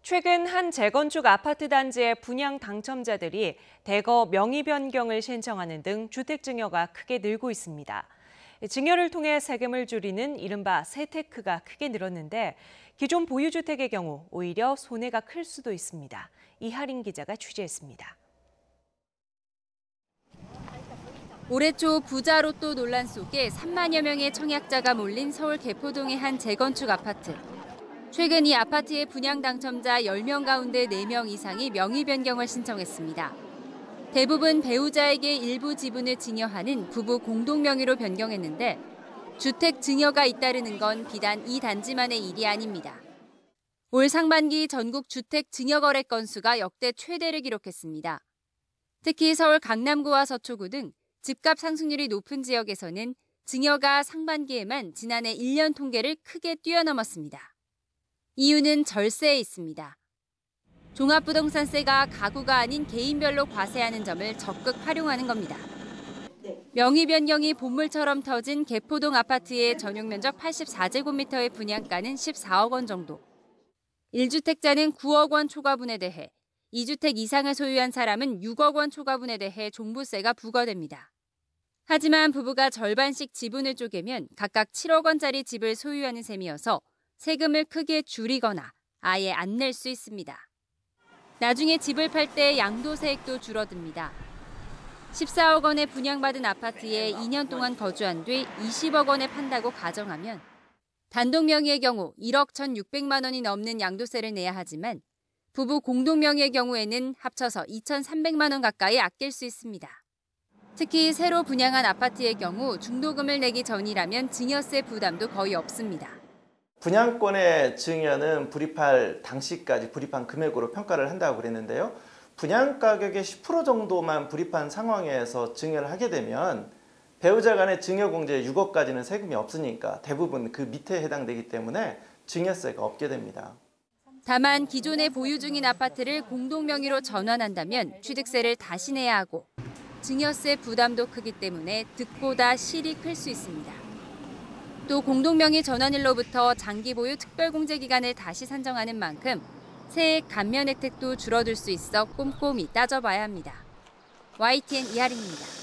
최근 한 재건축 아파트 단지의 분양 당첨자들이 대거 명의 변경을 신청하는 등 주택 증여가 크게 늘고 있습니다. 증여를 통해 세금을 줄이는 이른바 세테크가 크게 늘었는데 기존 보유주택의 경우 오히려 손해가 클 수도 있습니다. 이하린 기자가 취재했습니다. 올해 초 부자 로또 논란 속에 3만여 명의 청약자가 몰린 서울 개포동의 한 재건축 아파트. 최근 이 아파트의 분양 당첨자 10명 가운데 4명 이상이 명의 변경을 신청했습니다. 대부분 배우자에게 일부 지분을 증여하는 부부 공동 명의로 변경했는데 주택 증여가 잇따르는 건 비단 이 단지만의 일이 아닙니다. 올 상반기 전국 주택 증여 거래 건수가 역대 최대를 기록했습니다. 특히 서울 강남구와 서초구 등 집값 상승률이 높은 지역에서는 증여가 상반기에만 지난해 1년 통계를 크게 뛰어넘었습니다. 이유는 절세에 있습니다. 종합부동산세가 가구가 아닌 개인별로 과세하는 점을 적극 활용하는 겁니다. 명의 변경이 본물처럼 터진 개포동 아파트의 전용 면적 84제곱미터의 분양가는 14억 원 정도. 1주택자는 9억 원 초과분에 대해 2주택 이상을 소유한 사람은 6억 원 초과분에 대해 종부세가 부과됩니다. 하지만 부부가 절반씩 지분을 쪼개면 각각 7억 원짜리 집을 소유하는 셈이어서 세금을 크게 줄이거나 아예 안 낼 수 있습니다. 나중에 집을 팔 때 양도세액도 줄어듭니다. 14억 원에 분양받은 아파트에 2년 동안 거주한 뒤 20억 원에 판다고 가정하면 단독 명의의 경우 1억 1,600만 원이 넘는 양도세를 내야 하지만 부부 공동 명의의 경우에는 합쳐서 2,300만 원 가까이 아낄 수 있습니다. 특히 새로 분양한 아파트의 경우 중도금을 내기 전이라면 증여세 부담도 거의 없습니다. 분양권의 증여는 불입할 당시까지 불입한 금액으로 평가를 한다고 그랬는데요. 분양 가격의 10% 정도만 불입한 상황에서 증여를 하게 되면 배우자 간의 증여 공제 6억까지는 세금이 없으니까 대부분 그 밑에 해당되기 때문에 증여세가 없게 됩니다. 다만 기존에 보유 중인 아파트를 공동 명의로 전환한다면 취득세를 다시 내야 하고 증여세 부담도 크기 때문에 득보다 실이 클 수 있습니다. 또 공동명의 전환일로부터 장기 보유 특별공제 기간을 다시 산정하는 만큼 세액 감면 혜택도 줄어들 수 있어 꼼꼼히 따져봐야 합니다. YTN 이하린입니다.